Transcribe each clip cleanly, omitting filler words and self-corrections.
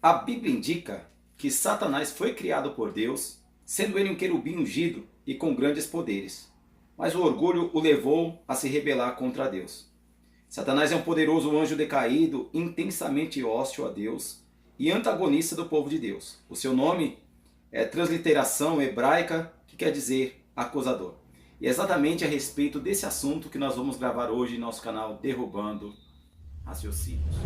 A Bíblia indica que Satanás foi criado por Deus, sendo ele um querubim ungido e com grandes poderes. Mas o orgulho o levou a se rebelar contra Deus. Satanás é um poderoso anjo decaído, intensamente hostil a Deus e antagonista do povo de Deus. O seu nome é transliteração hebraica, que quer dizer acusador. E é exatamente a respeito desse assunto que nós vamos gravar hoje em nosso canal Derrubando Raciocínios.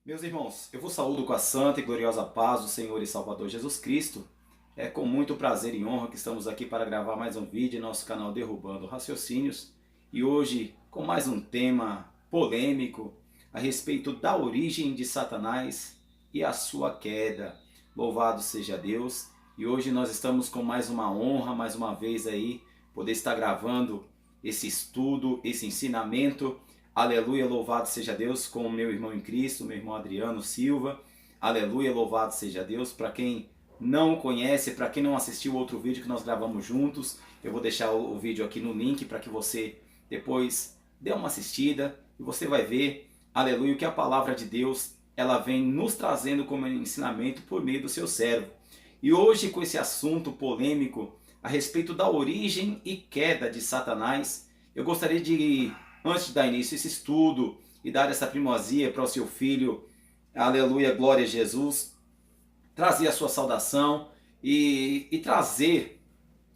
Meus irmãos, eu vos saúdo com a santa e gloriosa paz do Senhor e Salvador Jesus Cristo. É com muito prazer e honra que estamos aqui para gravar mais um vídeo em nosso canal Derrubando Raciocínios. E hoje com mais um tema polêmico a respeito da origem de Satanás e a sua queda. Louvado seja Deus! E hoje nós estamos com mais uma honra, mais uma vez aí, poder estar gravando esse estudo, esse ensinamento. Aleluia, louvado seja Deus, com o meu irmão em Cristo, meu irmão Adriano Silva. Aleluia, louvado seja Deus. Para quem não conhece, para quem não assistiu outro vídeo que nós gravamos juntos, eu vou deixar o vídeo aqui no link para que você depois dê uma assistida e você vai ver, aleluia, o que a palavra de Deus ela vem nos trazendo como ensinamento por meio do seu servo. E hoje com esse assunto polêmico a respeito da origem e queda de Satanás, eu gostaria de, antes de dar início a esse estudo e dar essa primazia para o seu filho, aleluia, glória a Jesus, trazer a sua saudação e trazer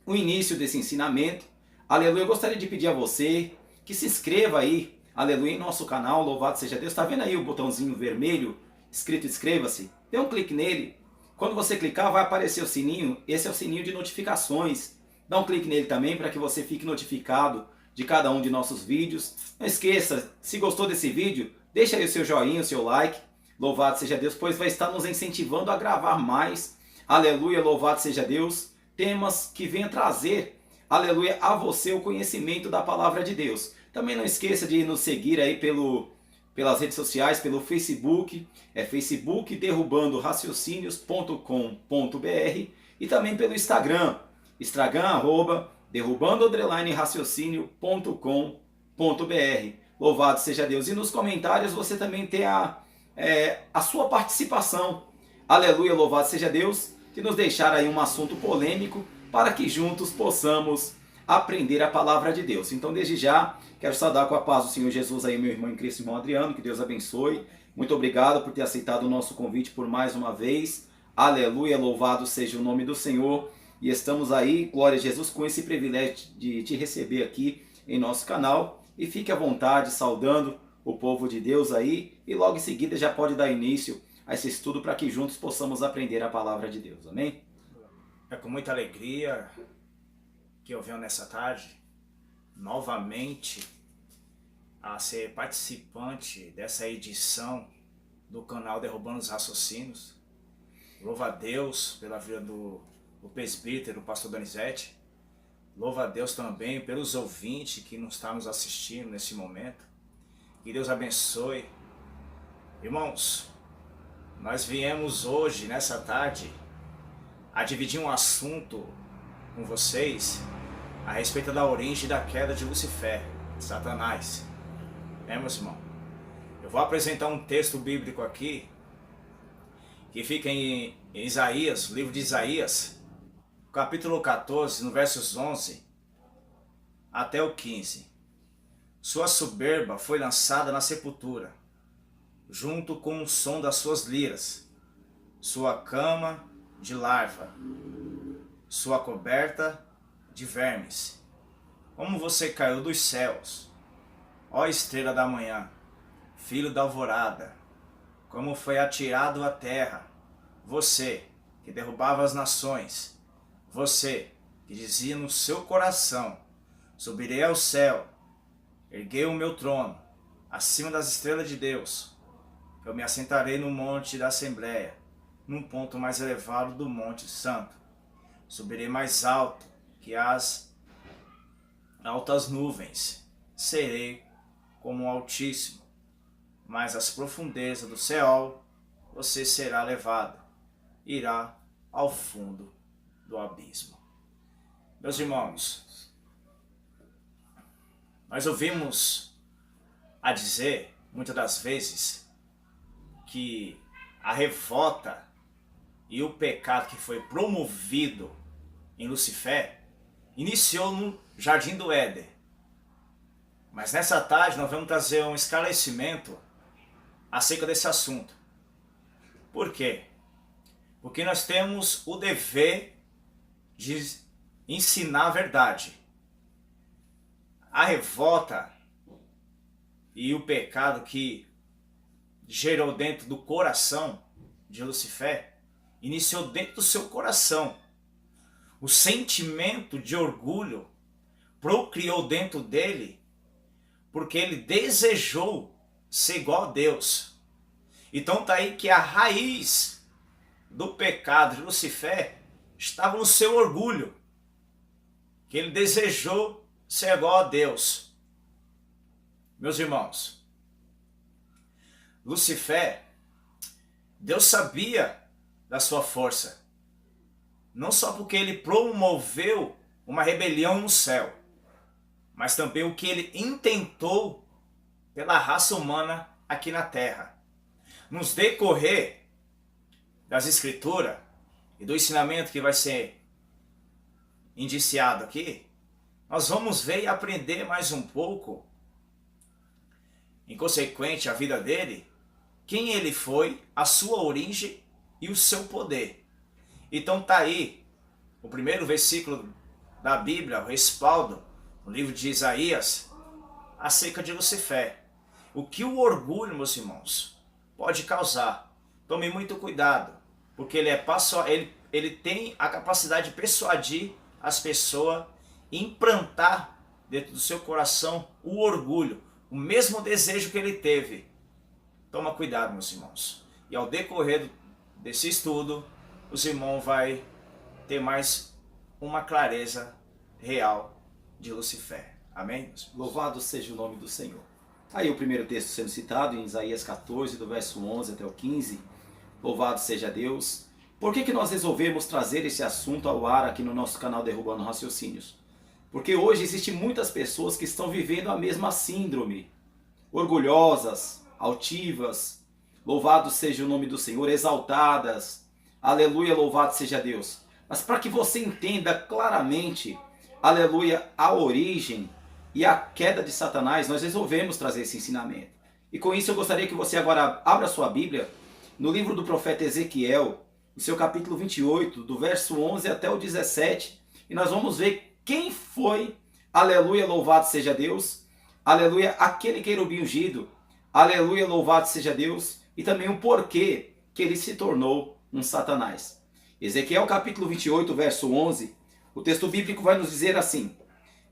o início desse ensinamento. Aleluia, eu gostaria de pedir a você que se inscreva aí, aleluia, em nosso canal, louvado seja Deus. Está vendo aí o botãozinho vermelho, escrito inscreva-se? Dê um clique nele. Quando você clicar vai aparecer o sininho, esse é o sininho de notificações. Dá um clique nele também para que você fique notificado de cada um de nossos vídeos. Não esqueça, se gostou desse vídeo, deixa aí o seu joinha, o seu like. Louvado seja Deus, pois vai estar nos incentivando a gravar mais. Aleluia, louvado seja Deus. Temas que venham trazer, aleluia, a você o conhecimento da palavra de Deus. Também não esqueça de nos seguir aí pelas redes sociais, pelo Facebook, Facebook derrubando raciocínios.com.br e também pelo Instagram, derrubando_raciocínio.com.br. Louvado seja Deus. E nos comentários você também tem a sua participação. Aleluia, louvado seja Deus, de nos deixar aí um assunto polêmico para que juntos possamos aprender a palavra de Deus. Então, desde já, quero saudar com a paz do Senhor Jesus aí, meu irmão em Cristo, irmão Adriano, que Deus abençoe. Muito obrigado por ter aceitado o nosso convite por mais uma vez. Aleluia, louvado seja o nome do Senhor. E estamos aí, glória a Jesus, com esse privilégio de te receber aqui em nosso canal. E fique à vontade, saudando o povo de Deus aí. E logo em seguida já pode dar início a esse estudo para que juntos possamos aprender a palavra de Deus. Amém? É com muita alegria que eu venho nessa tarde novamente a ser participante dessa edição do canal Derrubando os Raciocínios. Louva a Deus pela vida do presbítero, o pastor Donizete. Louva a Deus também pelos ouvintes que nos estão nos assistindo nesse momento. Que Deus abençoe. Irmãos, nós viemos hoje, nessa tarde, a dividir um assunto com vocês a respeito da origem da queda de Lucifer, Satanás. Meus irmãos? Eu vou apresentar um texto bíblico aqui, que fica em Isaías, livro de Isaías, capítulo 14, no versos 11 até o 15. Sua soberba foi lançada na sepultura, junto com o som das suas liras, sua cama de larva, sua coberta de vermes. Como você caiu dos céus, ó estrela da manhã, filho da alvorada, como foi atirado à terra, você que derrubava as nações, você que dizia no seu coração, subirei ao céu, erguei o meu trono, acima das estrelas de Deus, eu me assentarei no monte da Assembleia, num ponto mais elevado do Monte Santo. Subirei mais alto que as altas nuvens, serei como o Altíssimo. mas às profundezas do Seol você será levado, irá ao fundo do abismo. Meus irmãos, nós ouvimos a dizer, muitas das vezes, que a revolta e o pecado que foi promovido em Lucifer iniciou no Jardim do Éden. Mas nessa tarde nós vamos trazer um esclarecimento acerca desse assunto. Por quê? Porque nós temos o dever de ensinar a verdade. A revolta e o pecado que gerou dentro do coração de Lucifer iniciou dentro do seu coração. O sentimento de orgulho procriou dentro dele porque ele desejou ser igual a Deus. Então tá aí que a raiz do pecado de Lucifer estava no seu orgulho, que ele desejou ser igual a Deus. Meus irmãos, Lucifer, Deus sabia da sua força, não só porque ele promoveu uma rebelião no céu, mas também o que ele intentou pela raça humana aqui na terra. Nos decorrer das escrituras e do ensinamento que vai ser indiciado aqui, nós vamos ver e aprender mais um pouco, em consequente a vida dele, quem ele foi, a sua origem e o seu poder. Então tá aí o primeiro versículo da Bíblia, o respaldo, no livro de Isaías, acerca de Lucifer. O que o orgulho, meus irmãos, pode causar. Tome muito cuidado, porque ele tem a capacidade de persuadir as pessoas e implantar dentro do seu coração o orgulho, o mesmo desejo que ele teve. Toma cuidado, meus irmãos. E ao decorrer desse estudo, os irmãos vão ter mais uma clareza real de Lucifer. Amém? Louvado seja o nome do Senhor. Aí o primeiro texto sendo citado em Isaías 14, do verso 11 até o 15. Louvado seja Deus. Por que nós resolvemos trazer esse assunto ao ar aqui no nosso canal Derrubando Raciocínios? Porque hoje existem muitas pessoas que estão vivendo a mesma síndrome. Orgulhosas, altivas, louvado seja o nome do Senhor, exaltadas. Aleluia, louvado seja Deus. Mas para que você entenda claramente, aleluia, a origem e a queda de Satanás, nós resolvemos trazer esse ensinamento. E com isso eu gostaria que você agora abra sua Bíblia no livro do profeta Ezequiel, no seu capítulo 28, do verso 11 até o 17, e nós vamos ver quem foi, aleluia, louvado seja Deus, aleluia, aquele querubim ungido, aleluia, louvado seja Deus, e também o porquê que ele se tornou um Satanás. Ezequiel capítulo 28, verso 11, o texto bíblico vai nos dizer assim: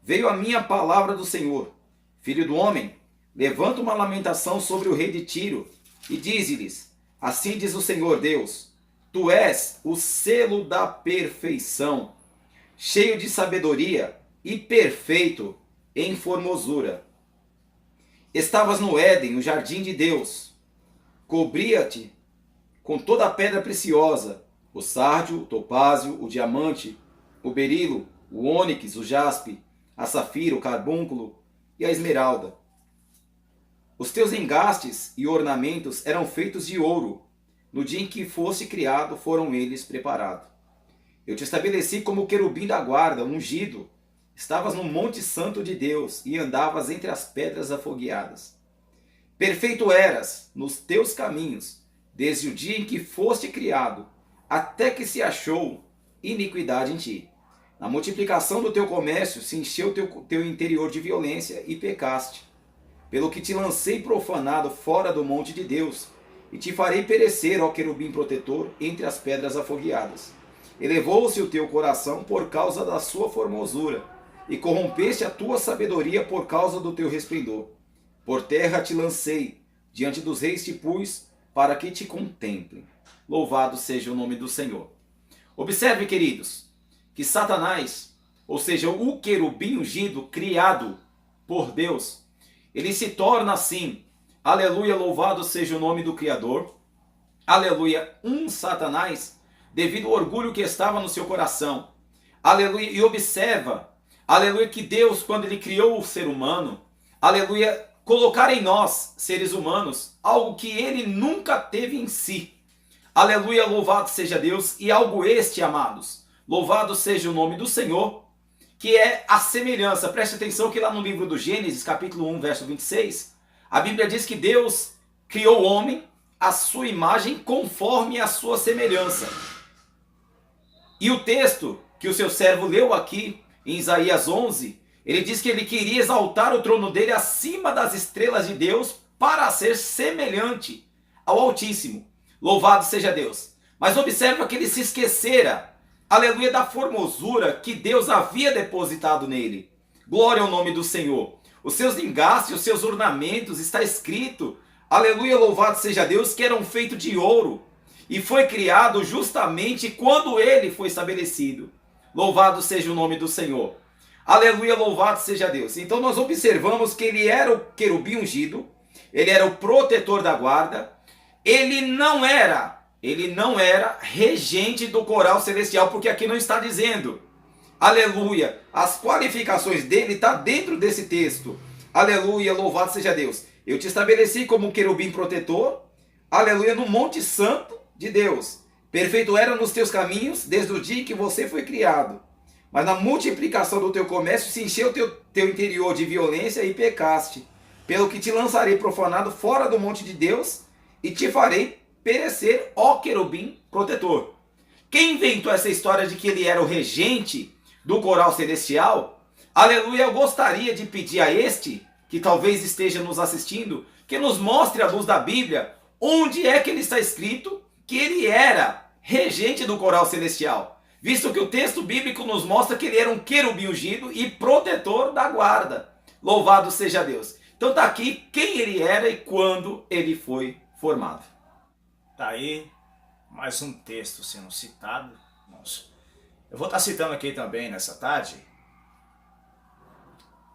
Veio a minha palavra do Senhor, filho do homem, levanta uma lamentação sobre o rei de Tiro, e dize-lhes, assim diz o Senhor Deus, tu és o selo da perfeição, cheio de sabedoria e perfeito em formosura. Estavas no Éden, o jardim de Deus, cobria-te com toda a pedra preciosa, o sárdio, o topázio, o diamante, o berilo, o ônix, o jaspe, a safira, o carbúnculo e a esmeralda. Os teus engastes e ornamentos eram feitos de ouro. No dia em que fosse criado, foram eles preparados. Eu te estabeleci como querubim da guarda, ungido. Estavas no monte santo de Deus e andavas entre as pedras afogueadas. Perfeito eras nos teus caminhos, desde o dia em que foste criado, até que se achou iniquidade em ti. Na multiplicação do teu comércio se encheu teu interior de violência e pecaste. Pelo que te lancei profanado fora do monte de Deus, e te farei perecer, ó querubim protetor, entre as pedras afogueadas. Elevou-se o teu coração por causa da sua formosura, e corrompeste a tua sabedoria por causa do teu resplendor. Por terra te lancei, diante dos reis te pus, para que te contemplem. Louvado seja o nome do Senhor. Observe, queridos, que Satanás, ou seja, o querubim ungido, criado por Deus, ele se torna assim, Aleluia, louvado seja o nome do Criador. Aleluia, Satanás, devido ao orgulho que estava no seu coração. Aleluia, e observa, aleluia, que Deus, quando ele criou o ser humano, aleluia, colocar em nós, seres humanos, algo que ele nunca teve em si. Aleluia, louvado seja Deus, e algo este, amados, louvado seja o nome do Senhor, que é a semelhança. Preste atenção que lá no livro do Gênesis, capítulo 1, verso 26, a Bíblia diz que Deus criou o homem à sua imagem, conforme a sua semelhança. E o texto que o seu servo leu aqui, em Isaías 11, ele diz que ele queria exaltar o trono dele acima das estrelas de Deus para ser semelhante ao Altíssimo. Louvado seja Deus. Mas observa que ele se esquecera, aleluia, da formosura que Deus havia depositado nele. Glória ao nome do Senhor. Os seus engastes, os seus ornamentos, está escrito, aleluia, louvado seja Deus, que eram feitos de ouro. E foi criado justamente quando ele foi estabelecido. Louvado seja o nome do Senhor. Aleluia, louvado seja Deus. Então nós observamos que ele era o querubim ungido, ele era o protetor da guarda, ele não era regente do coral celestial, porque aqui não está dizendo. Aleluia, as qualificações dele estão dentro desse texto. Aleluia, louvado seja Deus. Eu te estabeleci como um querubim protetor, aleluia, no Monte Santo de Deus. Perfeito era nos teus caminhos desde o dia que você foi criado. Mas na multiplicação do teu comércio se encheu o teu interior de violência e pecaste. Pelo que te lançarei profanado fora do monte de Deus e te farei perecer, ó querubim protetor. Quem inventou essa história de que ele era o regente do coral celestial? Aleluia, eu gostaria de pedir a este, que talvez esteja nos assistindo, que nos mostre à luz da Bíblia onde é que ele está escrito que ele era regente do coral celestial. Visto que o texto bíblico nos mostra que ele era um querubim ungido e protetor da guarda. Louvado seja Deus. Então está aqui quem ele era e quando ele foi formado. Está aí mais um texto sendo citado. Eu vou estar citando aqui também nessa tarde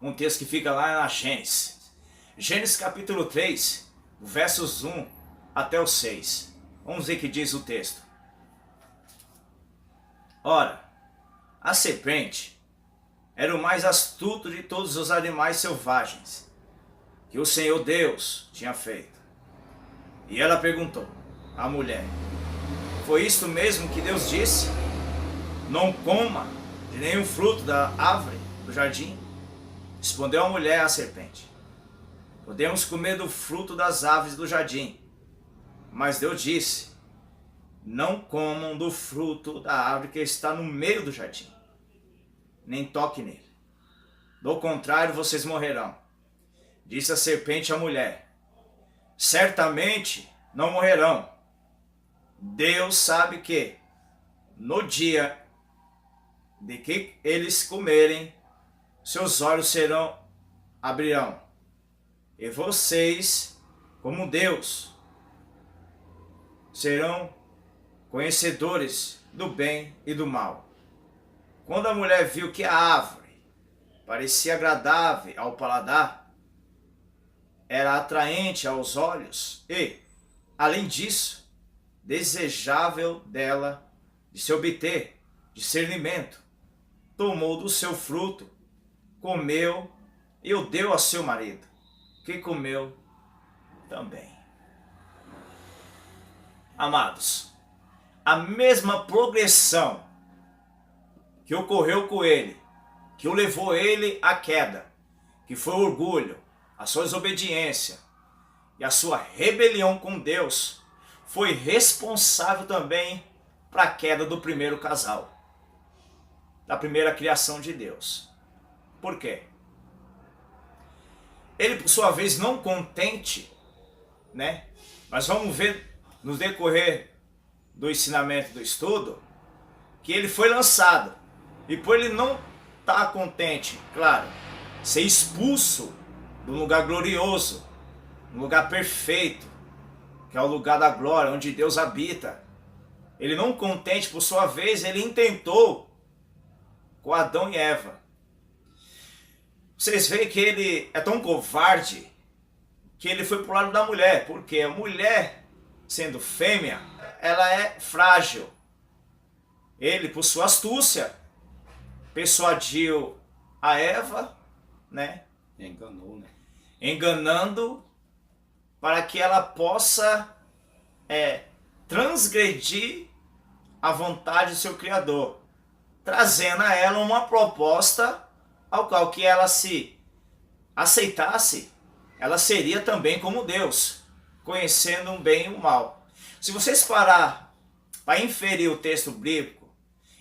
um texto que fica lá na Gênesis. Gênesis capítulo 3, versos 1 até o 6. Vamos ver o que diz o texto. Ora, a serpente era o mais astuto de todos os animais selvagens que o Senhor Deus tinha feito. E ela perguntou à mulher: foi isto mesmo que Deus disse? Não coma de nenhum fruto da árvore do jardim? Respondeu a mulher à serpente: podemos comer do fruto das árvores do jardim. Mas Deus disse: não comam do fruto da árvore que está no meio do jardim, nem toque nele. Do contrário, vocês morrerão. Disse a serpente à mulher: certamente não morrerão. Deus sabe que, no dia de que eles comerem, seus olhos abrirão, e vocês, como Deus, serão conhecedores do bem e do mal. Quando a mulher viu que a árvore parecia agradável ao paladar, era atraente aos olhos e, além disso, desejável dela de se obter discernimento, tomou do seu fruto, comeu e o deu a seu marido, que comeu também. Amados, a mesma progressão que ocorreu com ele, que o levou ele à queda, que foi o orgulho, a sua desobediência e a sua rebelião com Deus, foi responsável também para a queda do primeiro casal, da primeira criação de Deus. Por quê? Ele, por sua vez, não contente, né? Mas vamos ver no decorrer do ensinamento do estudo, que ele foi lançado. E por ele não estar contente, claro, ser expulso de um lugar glorioso, um lugar perfeito, que é o lugar da glória, onde Deus habita. Ele não contente, por sua vez, ele intentou com Adão e Eva. Vocês veem que ele é tão covarde que ele foi pro lado da mulher, porque a mulher, sendo fêmea, ela é frágil. Ele, por sua astúcia, persuadiu a Eva, né? Enganou, né? Enganando para que ela possa transgredir a vontade do seu Criador, trazendo a ela uma proposta ao qual que ela se aceitasse, ela seria também como Deus, conhecendo o bem e o mal. Se vocês parar para inferir o texto bíblico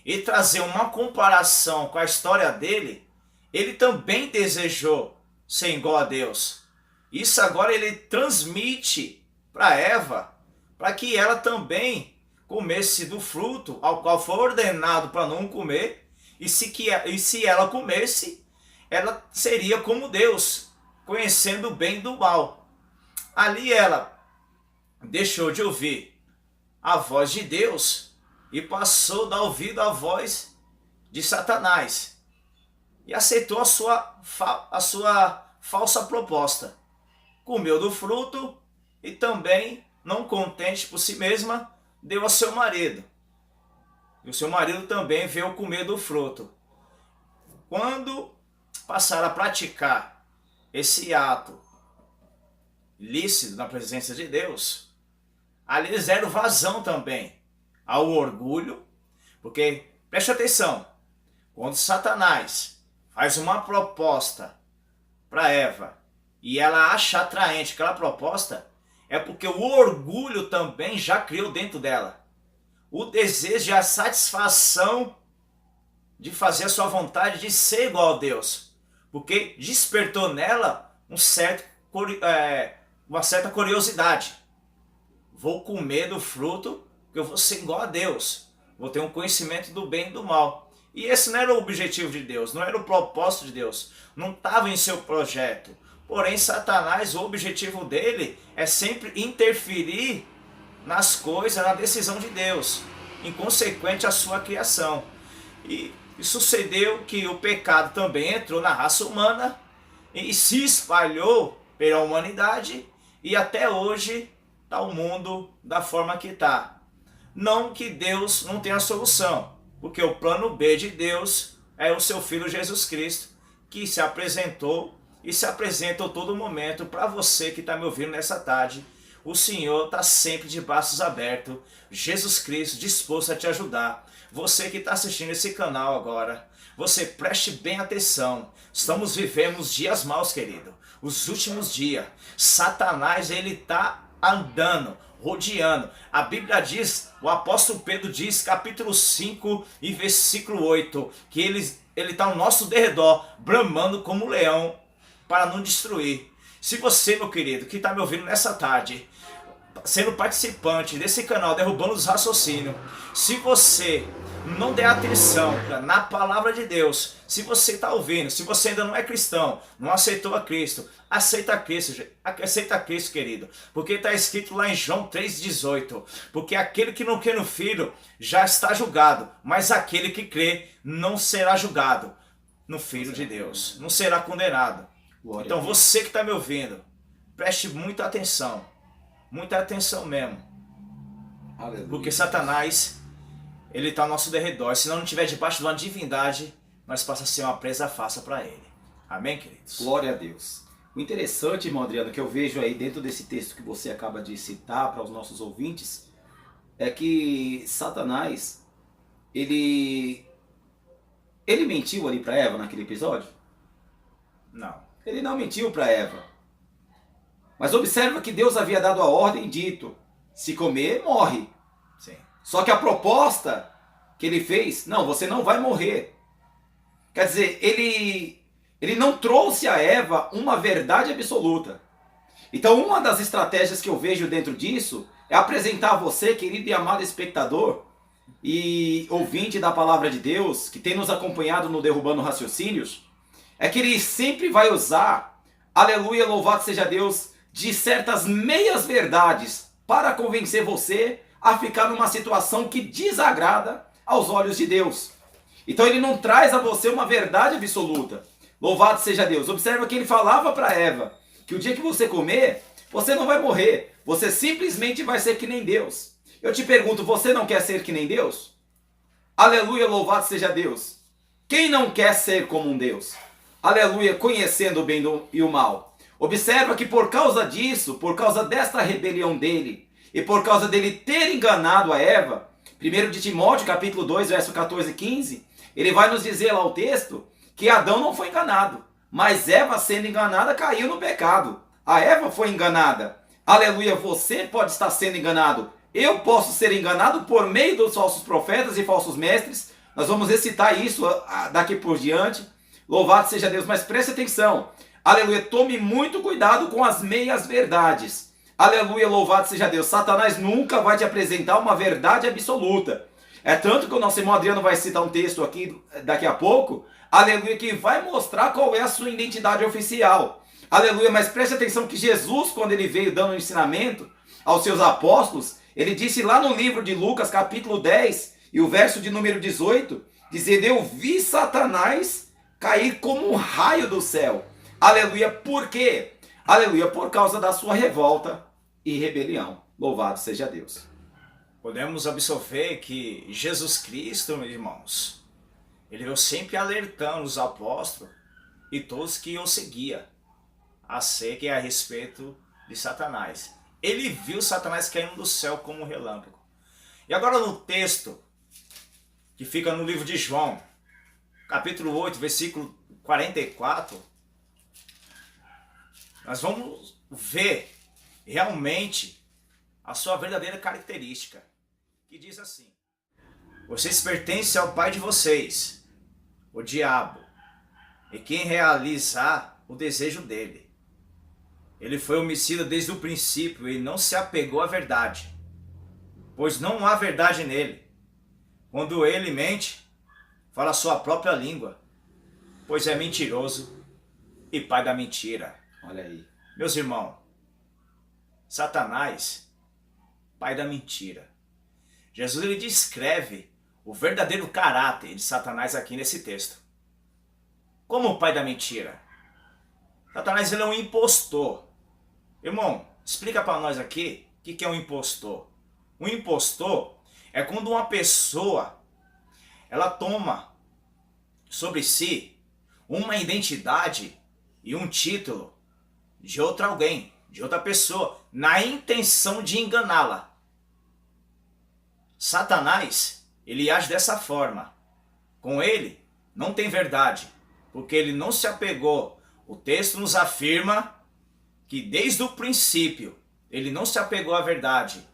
e trazer uma comparação com a história dele, ele também desejou ser igual a Deus. Isso agora ele transmite para Eva, para que ela também comesse do fruto ao qual foi ordenado para não comer, e se ela comesse, ela seria como Deus, conhecendo o bem do mal. Ali ela deixou de ouvir a voz de Deus e passou a dar ouvido à voz de Satanás e aceitou a sua falsa proposta. Comeu do fruto e também, não contente por si mesma, deu a seu marido. E o seu marido também veio comer do fruto. Quando passaram a praticar esse ato lícito na presença de Deus, ali eles deram vazão também ao orgulho, porque, preste atenção, quando Satanás faz uma proposta para Eva e ela acha atraente aquela proposta, é porque o orgulho também já criou dentro dela o desejo e a satisfação de fazer a sua vontade, de ser igual a Deus, porque despertou nela uma certa curiosidade. Vou comer do fruto, porque eu vou ser igual a Deus, vou ter um conhecimento do bem e do mal. E esse não era o objetivo de Deus, não era o propósito de Deus, não estava em seu projeto. Porém, Satanás, o objetivo dele é sempre interferir nas coisas, na decisão de Deus, inconsequente à sua criação. E sucedeu que o pecado também entrou na raça humana e se espalhou pela humanidade, e até hoje está o mundo da forma que está. Não que Deus não tenha solução, porque o plano B de Deus é o seu Filho Jesus Cristo, que se apresentou e se apresenta a todo momento para você que está me ouvindo nessa tarde. O Senhor está sempre de braços abertos, Jesus Cristo disposto a te ajudar. Você que está assistindo esse canal agora, você preste bem atenção. Estamos vivendo os dias maus, querido. Os últimos dias. Satanás, ele está andando, rodeando. A Bíblia diz, o apóstolo Pedro diz, capítulo 5 e versículo 8, que ele está ao nosso derredor, bramando como um leão para não destruir. Se você, meu querido, que está me ouvindo nessa tarde, sendo participante desse canal Derrubando os Raciocínios, se você não der atenção na palavra de Deus, se você está ouvindo, se você ainda não é cristão, não aceitou a Cristo, aceita Cristo, querido, porque está escrito lá em João 3,18, porque aquele que não crê no Filho já está julgado, mas aquele que crê não será julgado no Filho de Deus, não será condenado. Então você que está me ouvindo, preste muita atenção mesmo. Aleluia. Porque Satanás, ele está ao nosso derredor. Se não estiver debaixo de uma divindade, nós passa a ser uma presa fácil para ele. Amém, queridos? Glória a Deus. O interessante, irmão Adriano, que eu vejo aí dentro desse texto que você acaba de citar para os nossos ouvintes, é que Satanás, ele mentiu ali para Eva naquele episódio? Não. Ele não mentiu para Eva. Mas observa que Deus havia dado a ordem e dito, se comer, morre. Sim. Só que a proposta que ele fez, não, você não vai morrer. Quer dizer, ele não trouxe a Eva uma verdade absoluta. Então uma das estratégias que eu vejo dentro disso é apresentar a você, querido e amado espectador e ouvinte da palavra de Deus, que tem nos acompanhado no Derrubando Raciocínios, é que ele sempre vai usar, aleluia, louvado seja Deus, de certas meias verdades para convencer você a ficar numa situação que desagrada aos olhos de Deus. Então ele não traz a você uma verdade absoluta. Louvado seja Deus. Observa que ele falava para Eva que o dia que você comer, Você não vai morrer, você simplesmente vai ser que nem Deus. Eu te pergunto, você não quer ser que nem Deus? Aleluia, louvado seja Deus. Quem não quer ser como um Deus? Aleluia, conhecendo o bem e o mal. Observa que por causa disso, por causa desta rebelião dele, e por causa dele ter enganado a Eva, 1 de Timóteo, capítulo 2, verso 14 e 15, ele vai nos dizer lá o texto, que Adão não foi enganado, mas Eva sendo enganada caiu no pecado. A Eva foi enganada. Aleluia, você pode estar sendo enganado. Eu posso ser enganado por meio dos falsos profetas e falsos mestres. Nós vamos recitar isso daqui por diante. Louvado seja Deus, mas preste atenção. Aleluia, tome muito cuidado com as meias verdades. Aleluia, louvado seja Deus. Satanás nunca vai te apresentar uma verdade absoluta. É tanto que o nosso irmão Adriano vai citar um texto aqui daqui a pouco. Aleluia, que vai mostrar qual é a sua identidade oficial. Aleluia, mas preste atenção que Jesus, quando ele veio dando um ensinamento aos seus apóstolos, ele disse lá no livro de Lucas, capítulo 10, e o verso de número 18, dizendo, eu vi Satanás cair como um raio do céu. Aleluia, por quê? Aleluia, por causa da sua revolta e rebelião. Louvado seja Deus. Podemos observar que Jesus Cristo, meus irmãos, ele veio sempre alertando os apóstolos e todos que o seguiam acerca e a respeito de Satanás. Ele viu Satanás caindo do céu como um relâmpago. E agora no texto que fica no livro de João, capítulo 8, versículo 44, nós vamos ver realmente a sua verdadeira característica, que diz assim: vocês pertencem ao pai de vocês, o diabo, e quem realizar o desejo dele. Ele foi homicida desde o princípio e não se apegou à verdade, pois não há verdade nele. Quando ele mente, fala a sua própria língua, pois é mentiroso e pai da mentira. Olha aí. Meus irmãos, Satanás, pai da mentira. Jesus ele descreve o verdadeiro caráter de Satanás aqui nesse texto. Como o pai da mentira? Satanás ele é um impostor. Irmão, explica para nós aqui o que é um impostor. Um impostor é quando uma pessoa ela toma sobre si uma identidade e um título de outra alguém, de outra pessoa, na intenção de enganá-la. Satanás, ele age dessa forma. Com ele, não tem verdade, porque ele não se apegou. O texto nos afirma que desde o princípio, ele não se apegou à verdade.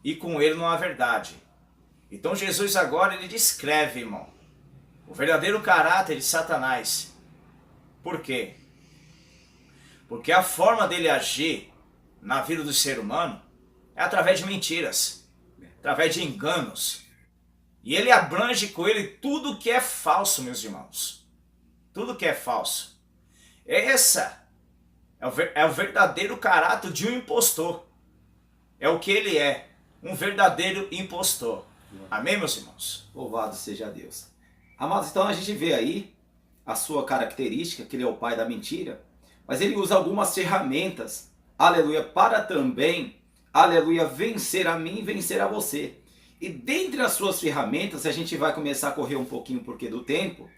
E com ele não há verdade. Então Jesus agora, ele descreve, irmão, o verdadeiro caráter de Satanás. Por quê? Porque a forma dele agir na vida do ser humano é através de mentiras, através de enganos. E ele abrange com ele tudo que é falso, meus irmãos. Tudo que é falso. Essa é o verdadeiro caráter de um impostor. É o que ele é, um verdadeiro impostor. Amém, meus irmãos? Louvado seja Deus. Amados, então a gente vê aí a sua característica, que ele é o pai da mentira, mas ele usa algumas ferramentas, aleluia, para também, aleluia, vencer a mim e vencer a você. E dentre as suas ferramentas, a gente vai começar a correr um pouquinho porque do tempo.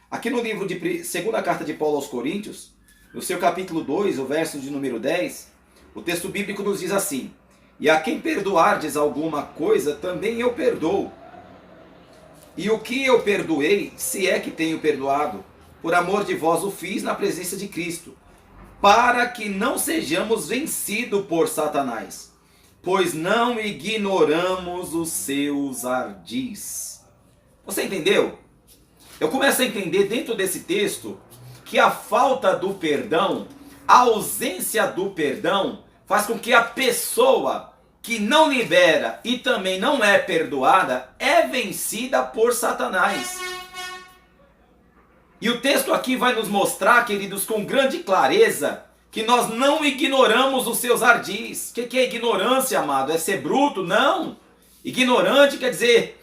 Aqui no livro de segunda carta de Paulo aos Coríntios, no seu capítulo 2, o verso de número 10, o texto bíblico nos diz assim: e a quem perdoardes alguma coisa, também eu perdoo. E o que eu perdoei, se é que tenho perdoado, por amor de vós o fiz na presença de Cristo, para que não sejamos vencidos por Satanás, pois não ignoramos os seus ardis. Você entendeu? Eu começo a entender dentro desse texto que a falta do perdão, a ausência do perdão, faz com que a pessoa que não libera e também não é perdoada é vencida por Satanás. E o texto aqui vai nos mostrar, queridos, com grande clareza, que nós não ignoramos os seus ardis. O que é ignorância, amado? É ser bruto? Não. Ignorante quer dizer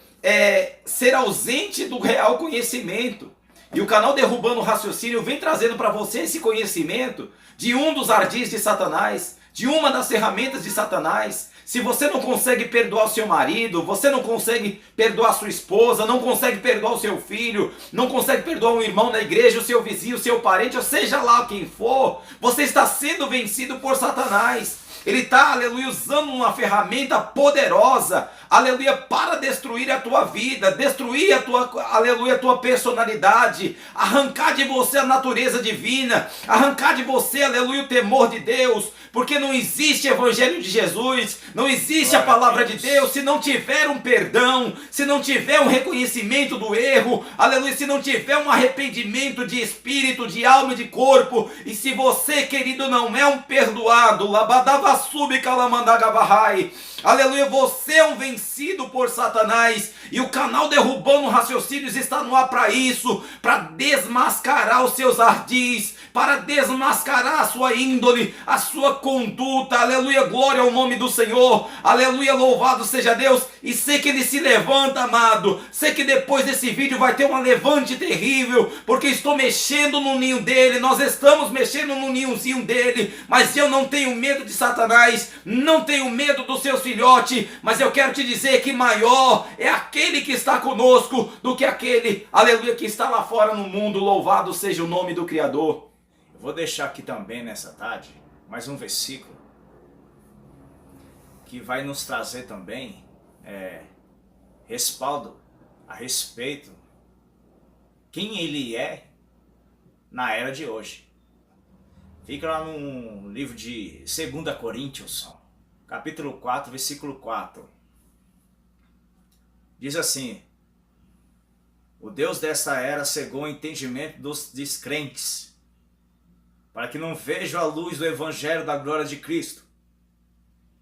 ser ausente do real conhecimento. E o canal Derrubando o Raciocínio vem trazendo para você esse conhecimento de um dos ardis de Satanás, de uma das ferramentas de Satanás. Se você não consegue perdoar o seu marido, você não consegue perdoar sua esposa, não consegue perdoar o seu filho, não consegue perdoar um irmão na igreja, o seu vizinho, o seu parente, ou seja lá quem for, você está sendo vencido por Satanás. Ele está, aleluia, usando uma ferramenta poderosa, aleluia, para destruir a tua vida, destruir a tua, aleluia, a tua personalidade, arrancar de você a natureza divina, arrancar de você, aleluia, o temor de Deus, porque não existe evangelho de Jesus, não existe a palavra de Deus se não tiver um perdão, se não tiver um reconhecimento do erro, aleluia, se não tiver um arrependimento de espírito, de alma e de corpo. E se você, querido, não é um perdoado, aleluia, você é um vencido por Satanás. E o canal Derrubando Raciocínios está no ar para isso, para desmascarar os seus ardis, para desmascarar a sua índole, a sua conduta. Aleluia, glória ao nome do Senhor. Aleluia, louvado seja Deus. E sei que ele se levanta, amado. Sei que depois desse vídeo vai ter uma levante terrível, porque estou mexendo no ninho dele, nós estamos mexendo no ninhozinho dele. Mas eu não tenho medo de Satanás, não tenho medo dos seus filhotes, mas eu quero te dizer que maior é aquele que está conosco do que aquele, aleluia, que está lá fora no mundo. Louvado seja o nome do Criador. Eu vou deixar aqui também nessa tarde mais um versículo que vai nos trazer também respaldo a respeito quem ele é na era de hoje. Fica lá no livro de 2 Coríntios, capítulo 4, versículo 4. Diz assim: o Deus desta era cegou o entendimento dos descrentes, para que não vejam a luz do evangelho da glória de Cristo,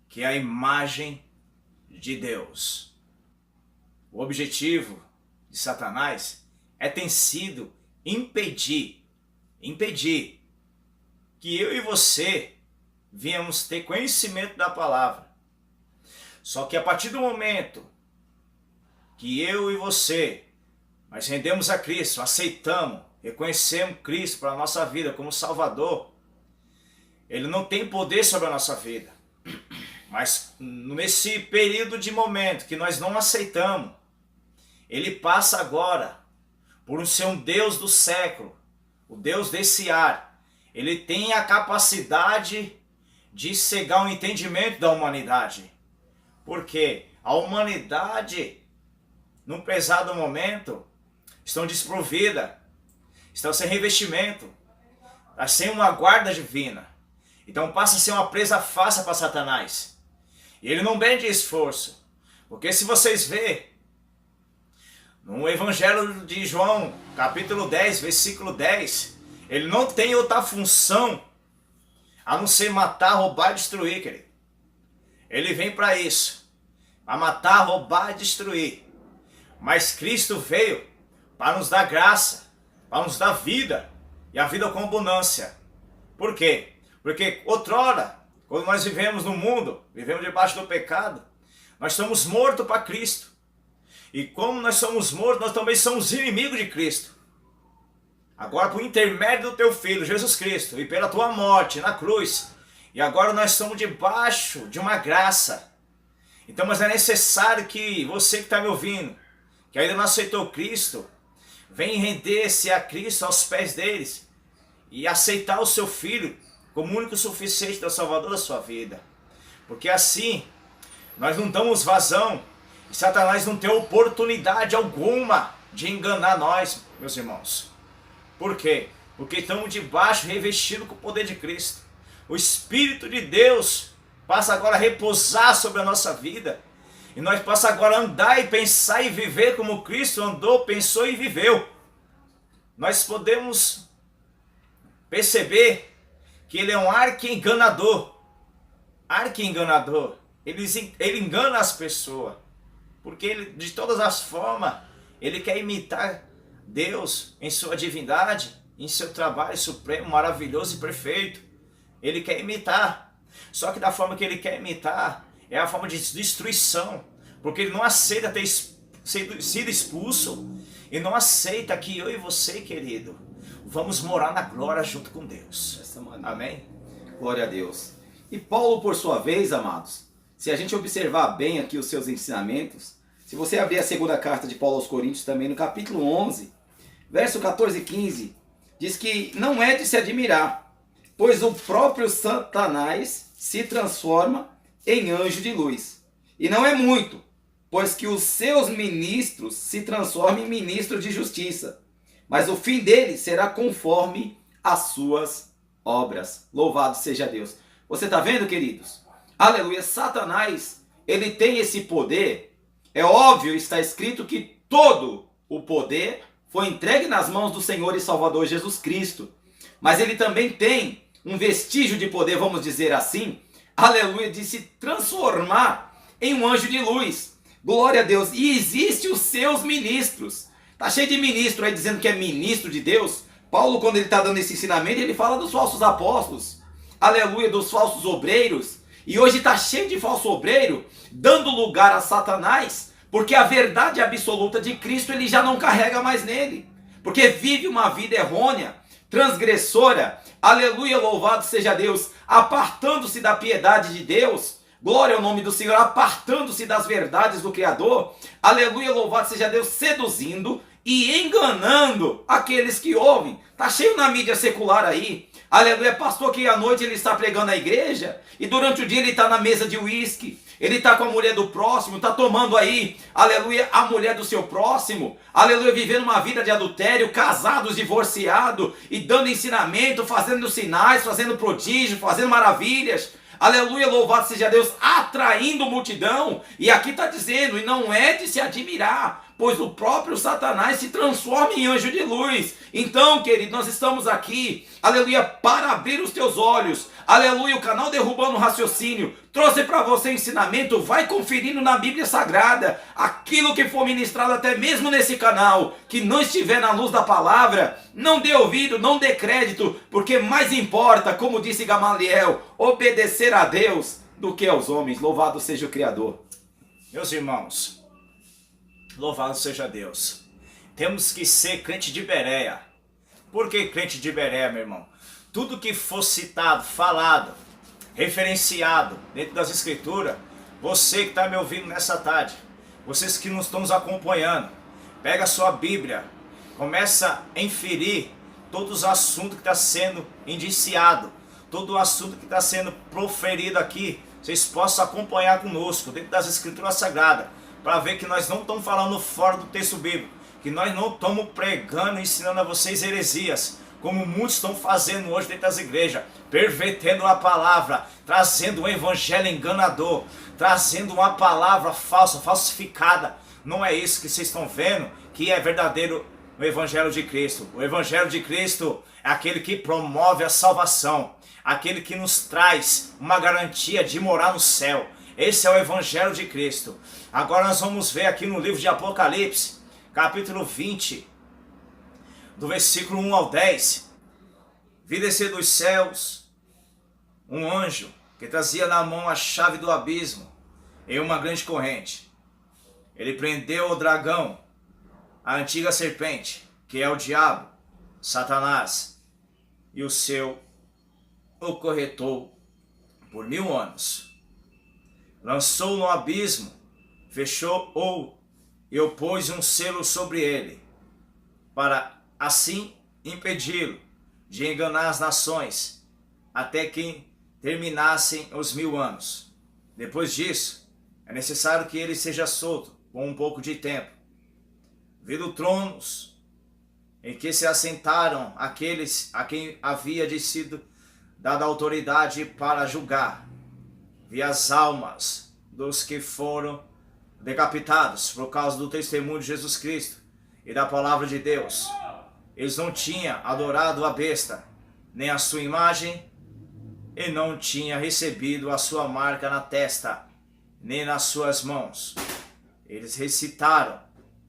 que é a imagem de Deus. O objetivo de Satanás tem sido impedir que eu e você venhamos ter conhecimento da palavra. Só que a partir do momento que eu e você nós rendemos a Cristo, aceitamos, reconhecemos Cristo para a nossa vida como Salvador, Ele não tem poder sobre a nossa vida. Mas nesse período de momento que nós não aceitamos, Ele passa agora por ser um Deus do século, o Deus desse ar. Ele tem a capacidade de cegar o entendimento da humanidade. Porque a humanidade, num pesado momento, estão desprovida, estão sem revestimento, sem uma guarda divina. Então passa a ser uma presa fácil para Satanás. E ele não mede esforço. Porque se vocês verem, no Evangelho de João, capítulo 10, versículo 10, ele não tem outra função a não ser matar, roubar e destruir, querido. Ele vem para isso, para matar, roubar e destruir. Mas Cristo veio para nos dar graça, para nos dar vida, e a vida com abundância. Por quê? Porque outrora, quando nós vivemos no mundo, vivemos debaixo do pecado, nós estamos mortos para Cristo. E como nós somos mortos, nós também somos inimigos de Cristo. Agora, por intermédio do teu Filho, Jesus Cristo, e pela tua morte na cruz, e agora nós estamos debaixo de uma graça. Então, mas é necessário que você que está me ouvindo, que ainda não aceitou Cristo, venha render-se a Cristo aos pés deles, e aceitar o seu Filho como único e suficiente da Salvador da sua vida. Porque assim, nós não damos vazão, e Satanás não tem oportunidade alguma de enganar nós, meus irmãos. Por quê? Porque estamos debaixo, revestidos com o poder de Cristo. O Espírito de Deus passa agora a repousar sobre a nossa vida. E nós passamos agora a andar e pensar e viver como Cristo andou, pensou e viveu. Nós podemos perceber que ele é um arqui-enganador. Arqui-enganador. Ele engana as pessoas. Porque ele, de todas as formas, ele quer imitar Deus em sua divindade, em seu trabalho supremo, maravilhoso e perfeito. Ele quer imitar. Só que da forma que ele quer imitar é a forma de destruição. Porque ele não aceita ter sido expulso. e não aceita que eu e você, querido, vamos morar na glória junto com Deus. Dessa maneira. Amém? Glória a Deus. E Paulo, por sua vez, amados, se a gente observar bem aqui os seus ensinamentos, se você abrir a segunda carta de Paulo aos Coríntios também, no capítulo 11, verso 14 e 15, diz que não é de se admirar, pois o próprio Satanás se transforma em anjo de luz. E não é muito, pois que os seus ministros se transformam em ministros de justiça, mas o fim deles será conforme as suas obras. Louvado seja Deus. Você está vendo, queridos? Aleluia. Satanás, ele tem esse poder. É óbvio, está escrito que todo o poder foi entregue nas mãos do Senhor e Salvador Jesus Cristo. Mas ele também tem um vestígio de poder, vamos dizer assim, aleluia, de se transformar em um anjo de luz. Glória a Deus. E existem os seus ministros. Está cheio de ministro aí dizendo que é ministro de Deus. Paulo, quando ele está dando esse ensinamento, ele fala dos falsos apóstolos. Aleluia, dos falsos obreiros. E hoje está cheio de falso obreiro, dando lugar a Satanás, porque a verdade absoluta de Cristo ele já não carrega mais nele. Porque vive uma vida errônea, transgressora. Aleluia, louvado seja Deus. Apartando-se da piedade de Deus. Glória ao nome do Senhor, apartando-se das verdades do Criador. Aleluia, louvado seja Deus, seduzindo e enganando aqueles que ouvem. Está cheio na mídia secular aí. Aleluia, pastor que à noite ele está pregando na igreja e durante o dia ele está na mesa de uísque. Ele está com a mulher do próximo, está tomando aí, aleluia, a mulher do seu próximo. Aleluia, vivendo uma vida de adultério, casados, divorciados e dando ensinamento, fazendo sinais, fazendo prodígio, fazendo maravilhas. Aleluia, louvado seja Deus, atraindo multidão. E aqui está dizendo, e não é de se admirar, pois o próprio Satanás se transforma em anjo de luz. Então, querido, nós estamos aqui, aleluia, para abrir os teus olhos. Aleluia, o canal Derrubando o Raciocínio trouxe para você ensinamento. Vai conferindo na Bíblia Sagrada aquilo que for ministrado até mesmo nesse canal, que não estiver na luz da palavra, não dê ouvido, não dê crédito, porque mais importa, como disse Gamaliel, obedecer a Deus do que aos homens. Louvado seja o Criador. Meus irmãos, louvado seja Deus. Temos que ser crente de Bereia. Por que crente de Bereia, meu irmão? Tudo que for citado, falado, referenciado dentro das escrituras, você que está me ouvindo nessa tarde, vocês que não estão nos acompanhando, pega a sua Bíblia, começa a inferir todos os assuntos que está sendo indiciado, todo o assunto que está sendo proferido aqui, vocês possam acompanhar conosco dentro das escrituras sagradas, para ver que nós não estamos falando fora do texto bíblico, que nós não estamos pregando e ensinando a vocês heresias, como muitos estão fazendo hoje dentro das igrejas, pervertendo a palavra, trazendo um evangelho enganador, trazendo uma palavra falsa, falsificada. Não é isso que vocês estão vendo, que é verdadeiro o evangelho de Cristo. O evangelho de Cristo é aquele que promove a salvação, aquele que nos traz uma garantia de morar no céu. Esse é o evangelho de Cristo. Agora nós vamos ver aqui no livro de Apocalipse, capítulo 20, do versículo 1 ao 10. Vi descer dos céus um anjo que trazia na mão a chave do abismo em uma grande corrente. Ele prendeu o dragão, a antiga serpente, que é o diabo, Satanás, e o corretor por 1000 anos. Lançou no abismo, fechou-o e pôs um selo sobre ele, para assim impedi-lo de enganar as nações, até que terminassem os 1000 anos. Depois disso, é necessário que ele seja solto por um pouco de tempo. Vi tronos em que se assentaram aqueles a quem havia sido dada autoridade para julgar. Vi as almas dos que foram decapitados por causa do testemunho de Jesus Cristo e da palavra de Deus. Eles não tinham adorado a besta, nem a sua imagem, e não tinham recebido a sua marca na testa, nem nas suas mãos. Eles recitaram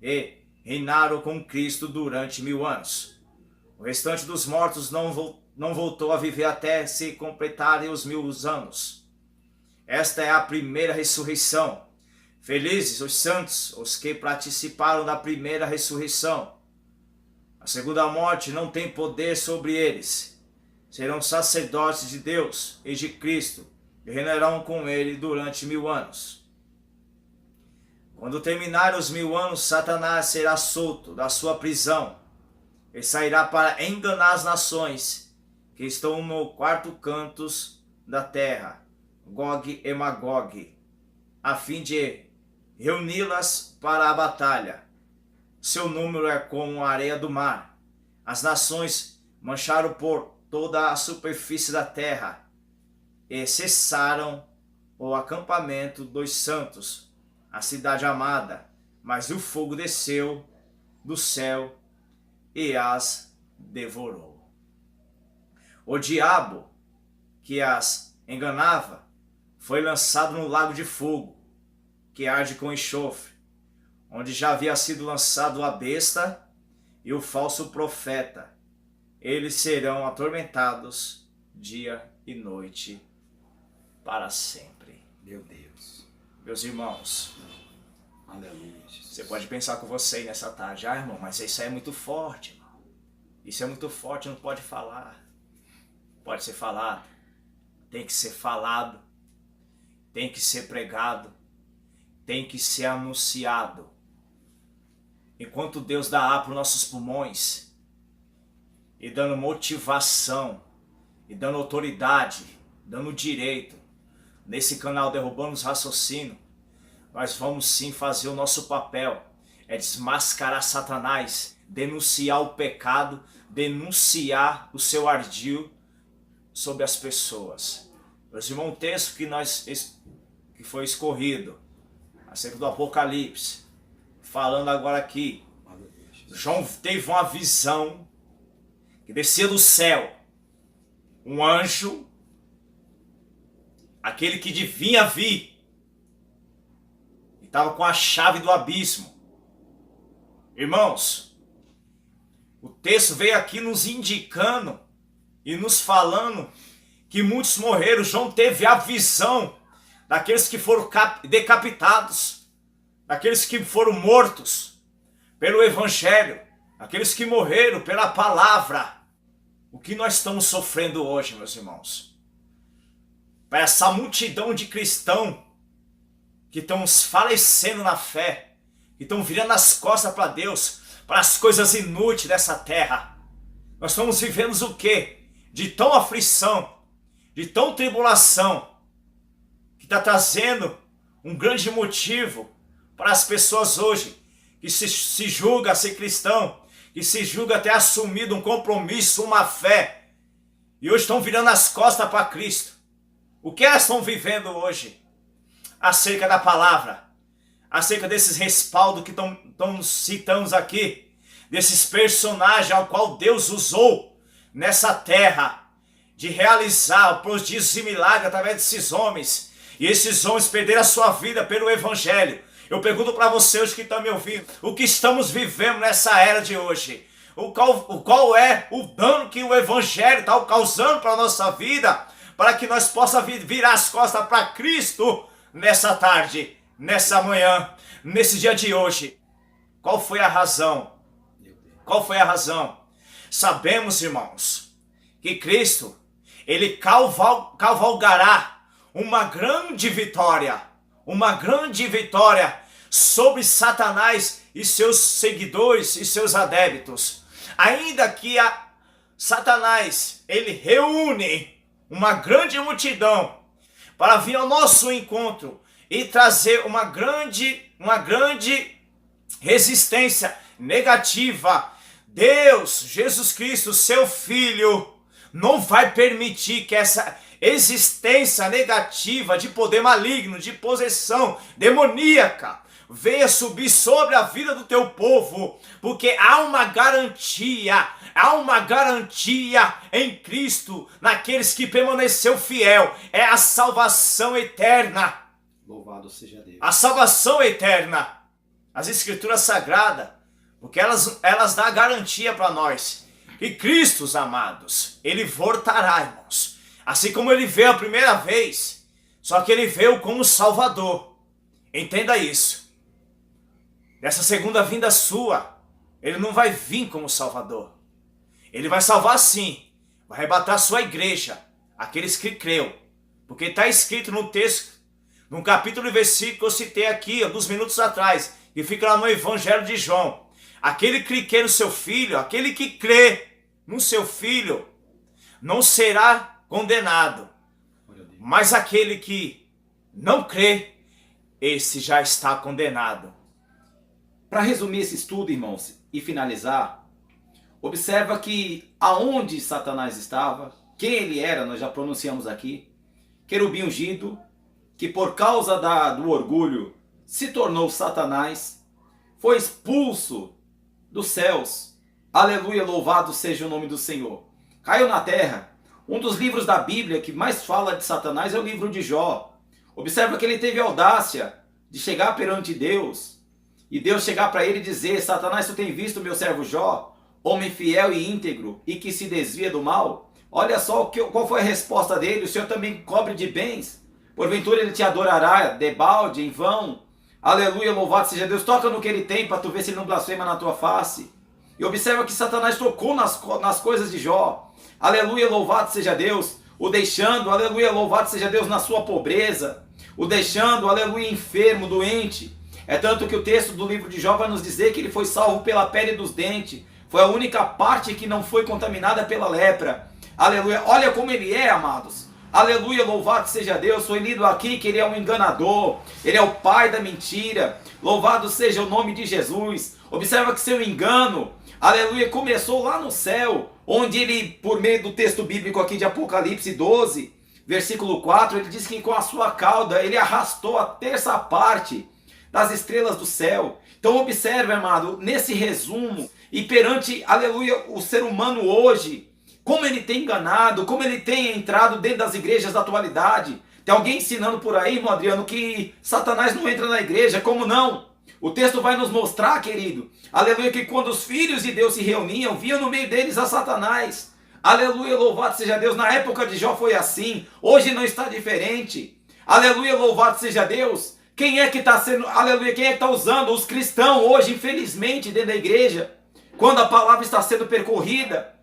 e reinaram com Cristo durante 1000 anos. O restante dos mortos não voltou a viver até se completarem os 1000 anos. Esta é a primeira ressurreição. Felizes os santos, os que participaram da primeira ressurreição. A segunda morte não tem poder sobre eles. Serão sacerdotes de Deus e de Cristo e reinarão com ele durante 1000 anos. Quando terminar os 1000 anos, Satanás será solto da sua prisão e sairá para enganar as nações que estão no quarto cantos da terra, Gog e Magog, a fim de reuni-las para a batalha. Seu número é como a areia do mar. As nações mancharam por toda a superfície da terra e cessaram o acampamento dos santos, a cidade amada, mas o fogo desceu do céu e as devorou. O diabo que as enganava foi lançado no lago de fogo, que arde com enxofre, onde já havia sido lançado a besta e o falso profeta. Eles serão atormentados dia e noite para sempre. Meu Deus. Meus irmãos, Aleluia, Jesus. você pode pensar com você aí nessa tarde: ah, irmão, mas isso aí é muito forte, irmão. Isso é muito forte, não pode falar. Pode ser falado. Tem que ser falado. Tem que ser pregado. Tem que ser anunciado. Enquanto Deus dá ar para os nossos pulmões, e dando motivação, e dando autoridade, dando direito, nesse canal Derrubando os Raciocínios, nós vamos sim fazer o nosso papel, é desmascarar Satanás, denunciar o pecado, denunciar o seu ardil sobre as pessoas. Meus irmãos, um texto que foi escorrido, acerca do Apocalipse, falando agora aqui, João teve uma visão que descia do céu, um anjo, aquele que devia vir, e estava com a chave do abismo. Irmãos, o texto veio aqui nos indicando e nos falando que muitos morreram. João teve a visão daqueles que foram decapitados, daqueles que foram mortos pelo Evangelho, aqueles que morreram pela palavra. O que nós estamos sofrendo hoje, meus irmãos? Para essa multidão de cristãos que estão falecendo na fé, que estão virando as costas para Deus, para as coisas inúteis dessa terra. Nós estamos vivendo o quê? De tão aflição, de tão tribulação, que está trazendo um grande motivo para as pessoas hoje, que se julga ser cristão, que se julga ter assumido um compromisso, uma fé, e hoje estão virando as costas para Cristo. O que elas estão vivendo hoje? Acerca da palavra, acerca desses respaldos que estão citando aqui, desses personagens ao qual Deus usou nessa terra, de realizar prodígios e milagres através desses homens, e esses homens perderam a sua vida pelo Evangelho. Eu pergunto para você hoje que está me ouvindo, o que estamos vivendo nessa era de hoje? Qual é o dano que o Evangelho está causando para a nossa vida, para que nós possamos virar as costas para Cristo nessa tarde, nessa manhã, nesse dia de hoje? Qual foi a razão? Qual foi a razão? Sabemos, irmãos, que Cristo, Ele cavalgará uma grande vitória sobre Satanás e seus seguidores e seus adeptos. Ainda que Satanás, ele reúne uma grande multidão para vir ao nosso encontro e trazer uma grande resistência negativa. Deus, Jesus Cristo, seu Filho, não vai permitir que essa existência negativa de poder maligno, de possessão demoníaca, venha subir sobre a vida do teu povo, porque há uma garantia em Cristo, naqueles que permaneceu fiel, é a salvação eterna. Louvado seja Deus. A salvação eterna. As Escrituras Sagradas, porque elas dão garantia para nós, que Cristo, amados, Ele voltará, irmãos. Assim como Ele veio a primeira vez, só que Ele veio como Salvador. Entenda isso. Nessa segunda vinda sua, Ele não vai vir como Salvador. Ele vai salvar sim. Vai arrebatar a sua igreja, aqueles que creu. Porque está escrito no texto, no capítulo e versículo que eu citei aqui, alguns minutos atrás, e fica lá no Evangelho de João. Aquele que crê no seu Filho, aquele que crê no seu Filho, não será condenado. Mas aquele que não crê, esse já está condenado. Para resumir esse estudo, irmãos, e finalizar, observa que aonde Satanás estava, quem ele era, nós já pronunciamos aqui, querubim ungido, que por causa do orgulho se tornou Satanás, foi expulso dos céus. Aleluia, louvado seja o nome do Senhor. Caiu na terra. Um dos livros da Bíblia que mais fala de Satanás é o livro de Jó. Observa que ele teve a audácia de chegar perante Deus, e Deus chegar para ele e dizer: Satanás, tu tem visto meu servo Jó, homem fiel e íntegro, e que se desvia do mal? Olha só qual foi a resposta dele: o Senhor também cobre de bens, porventura ele te adorará debalde, em vão? Aleluia, louvado seja Deus. Toca no que ele tem para tu ver se ele não blasfema na tua face. E observa que Satanás tocou nas coisas de Jó. Aleluia, louvado seja Deus. O deixando, aleluia, louvado seja Deus, na sua pobreza. O deixando, aleluia, enfermo, doente. É tanto que o texto do livro de Jó vai nos dizer que ele foi salvo pela pele dos dentes. Foi a única parte que não foi contaminada pela lepra. Aleluia, olha como ele é, amados. Aleluia, louvado seja Deus. Foi lido aqui que ele é um enganador, ele é o pai da mentira. Louvado seja o nome de Jesus. Observa que seu engano, aleluia, começou lá no céu, onde ele, por meio do texto bíblico aqui de Apocalipse 12, versículo 4, ele diz que com a sua cauda ele arrastou a terça parte das estrelas do céu. Então observe, amado, nesse resumo, e perante, aleluia, o ser humano hoje, como ele tem enganado, como ele tem entrado dentro das igrejas da atualidade. Tem alguém ensinando por aí, irmão Adriano, que Satanás não entra na igreja. Como não? O texto vai nos mostrar, querido, aleluia, que quando os filhos de Deus se reuniam, viam no meio deles a Satanás. Aleluia, louvado seja Deus. Na época de Jó foi assim, hoje não está diferente. Aleluia, louvado seja Deus. Quem é que está sendo, aleluia, quem é que está usando? Os cristãos hoje, infelizmente, dentro da igreja, quando a palavra está sendo percorrida,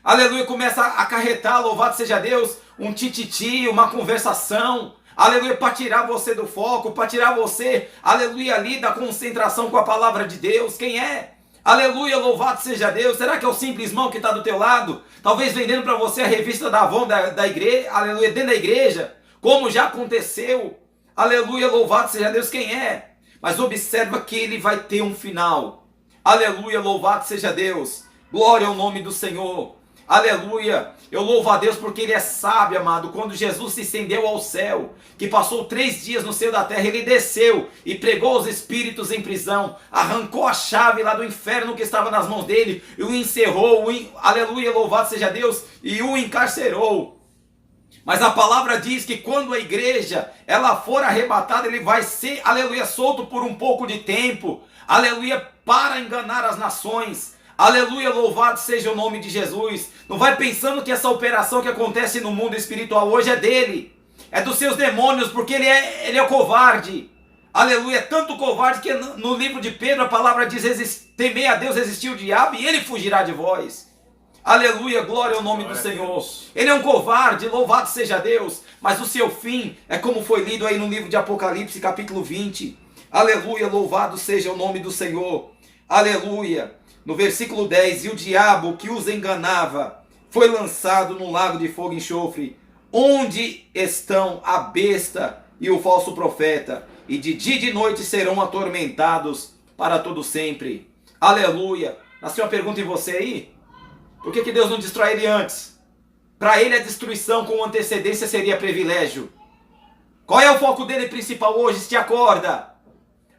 aleluia, começa a acarretar, louvado seja Deus, um tititi, uma conversação, aleluia, para tirar você do foco, para tirar você, aleluia, ali da concentração com a palavra de Deus. Quem é? Aleluia, louvado seja Deus. Será que é o simples irmão que está do teu lado? Talvez vendendo para você a revista da Avon da igreja, aleluia, dentro da igreja, como já aconteceu. Aleluia, louvado seja Deus. Quem é? Mas observa que ele vai ter um final. Aleluia, louvado seja Deus. Glória ao nome do Senhor. Aleluia, eu louvo a Deus porque ele é sábio, amado. Quando Jesus se estendeu ao céu, que passou 3 dias no seio da terra, ele desceu e pregou os espíritos em prisão, arrancou a chave lá do inferno que estava nas mãos dele, e o encerrou, aleluia, louvado seja Deus, e o encarcerou. Mas a palavra diz que quando a igreja ela for arrebatada, ele vai ser, aleluia, solto por um pouco de tempo, aleluia, para enganar as nações. Aleluia, louvado seja o nome de Jesus. Não vai pensando que essa operação que acontece no mundo espiritual hoje é dele, é dos seus demônios, porque ele é covarde. Aleluia, é tanto covarde que no livro de Pedro a palavra diz: temei a Deus, resistir o diabo e ele fugirá de vós. Aleluia, glória ao nome do Senhor. Ele é um covarde, louvado seja Deus, mas o seu fim é como foi lido aí no livro de Apocalipse, capítulo 20. Aleluia, louvado seja o nome do Senhor. Aleluia. No versículo 10, e o diabo que os enganava foi lançado no lago de fogo e enxofre, onde estão a besta e o falso profeta, e de dia e de noite serão atormentados para todo sempre. Aleluia. Nasceu uma pergunta em você aí? Por que Deus não destrói ele antes? Para ele a destruição com antecedência seria privilégio. Qual é o foco dele principal hoje? Se te acorda.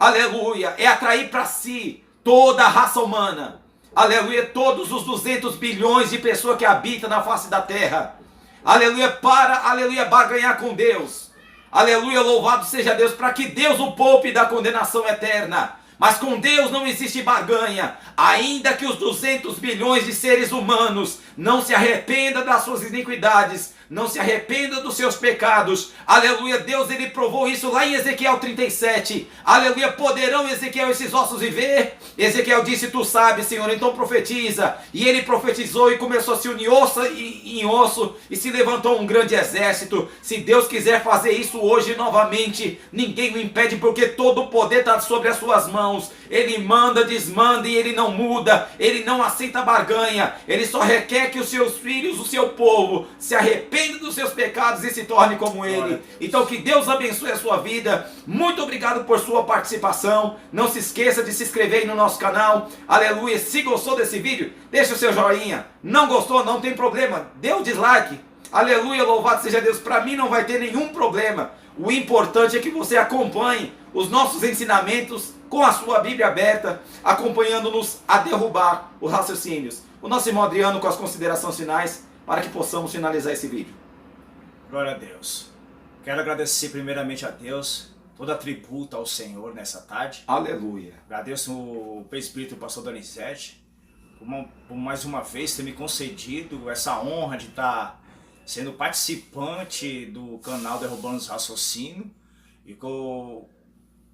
Aleluia. É atrair para si toda a raça humana. Aleluia, todos os 200 bilhões de pessoas que habitam na face da terra. Aleluia, para, aleluia, barganhar com Deus. Aleluia, louvado seja Deus, para que Deus o poupe da condenação eterna. Mas com Deus não existe barganha. Ainda que os 200 bilhões de seres humanos não se arrependam das suas iniquidades, não se arrependa dos seus pecados. Aleluia, Deus ele provou isso lá em Ezequiel 37. Aleluia, poderão, Ezequiel, esses ossos viver? Ezequiel disse, tu sabes, Senhor, então profetiza. E ele profetizou e começou a se unir osso em osso e se levantou um grande exército. Se Deus quiser fazer isso hoje novamente, ninguém o impede, porque todo o poder está sobre as suas mãos. Ele manda, desmanda e ele não muda, ele não aceita barganha, ele só requer que os seus filhos, o seu povo, se arrependam dos seus pecados e se tornem como ele. Então que Deus abençoe a sua vida. Muito obrigado por sua participação. Não se esqueça de se inscrever aí no nosso canal. Aleluia, se gostou desse vídeo, deixa o seu joinha. Não gostou, não tem problema, dê o dislike. Aleluia, louvado seja Deus, para mim não vai ter nenhum problema. O importante é que você acompanhe os nossos ensinamentos com a sua Bíblia aberta, acompanhando-nos a derrubar os raciocínios. O nosso irmão Adriano com as considerações finais, para que possamos finalizar esse vídeo. Glória a Deus. Quero agradecer primeiramente a Deus, toda a tributa ao Senhor nessa tarde. Aleluia. Agradeço o presbítero, o pastor Donizete, por mais uma vez ter me concedido essa honra de estar sendo participante do canal Derrubando os Raciocínios, e que eu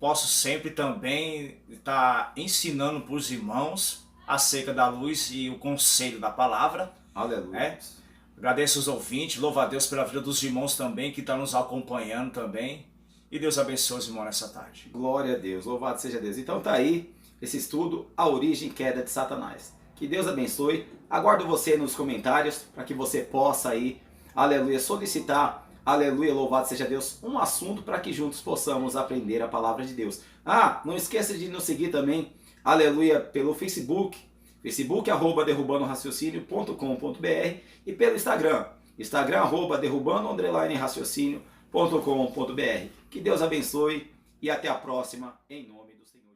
posso sempre também estar ensinando para os irmãos acerca da luz e o conselho da palavra. Aleluia. Agradeço os ouvintes, louvo a Deus pela vida dos irmãos também, que estão nos acompanhando também. E Deus abençoe os irmãos nessa tarde. Glória a Deus, louvado seja Deus. Então tá aí esse estudo, a origem e queda de Satanás. Que Deus abençoe. Aguardo você nos comentários para que você possa aí, aleluia, solicitar, aleluia, louvado seja Deus, um assunto para que juntos possamos aprender a palavra de Deus. Ah, não esqueça de nos seguir também, aleluia, pelo Facebook, derrubandoraciocínio.com.br e pelo Instagram, derrubando_raciocínio.com.br. Que Deus abençoe e até a próxima, em nome do Senhor.